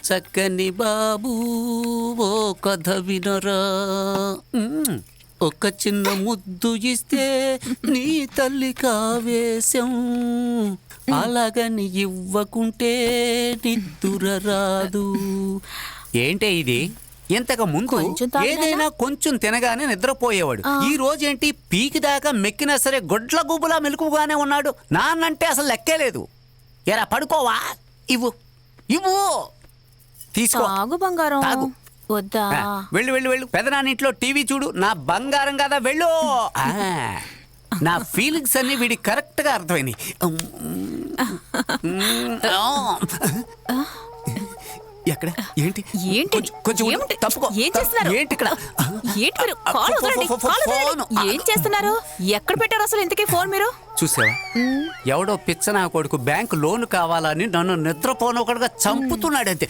చక్కని బాబు ఓ కథ వినరా ఒక చిన్న ముద్దు ఇస్తే నీ తల్లి కావేశం అలాగని ఇవ్వకుంటే నిద్దుర రాదు. ఏంటే ఇది? ఇంతకు ముందు ఏదైనా కొంచెం తినగానే నిద్రపోయేవాడు. ఈ రోజేంటి పీకి దాకా మెక్కినా సరే గొడ్ల గుబులా మెలకుగానే ఉన్నాడు. నాన్నంటే అసలు లెక్కేలేదు. ఎరా పడుకోవా? ఇవ్వు ఇవ్వు తీసుకో. బంగారం వద్దా? వెళ్ళు వెళ్ళు వెళ్ళు. పెదనాన్నింట్లో టీవీ చూడు. నా బంగారం కదా, వెళ్ళు. నా ఫీలింగ్స్ అన్ని వీడికి కరెక్ట్ గా అర్థమైనాయి. ఎక్కడ ఏంటి ఏంటి కొంచెం తప్పుకో. ఏం చేస్తున్నారు? ఏంటి ఇక్కడ? ఏంటి మీరు? కాలు వదలండి, కాలు వదలండి. ఏం చేస్తున్నారు? ఎక్కడ పెట్టారు అసలు ఇంతకీ ఫోన్ మీరు? చూసావా, ఎవడో పిచ్చనా కొడుకు బ్యాంకు లోన్ కావాలని నన్ను నిద్రపోనొకడుగా చంపుతున్నాడంతే.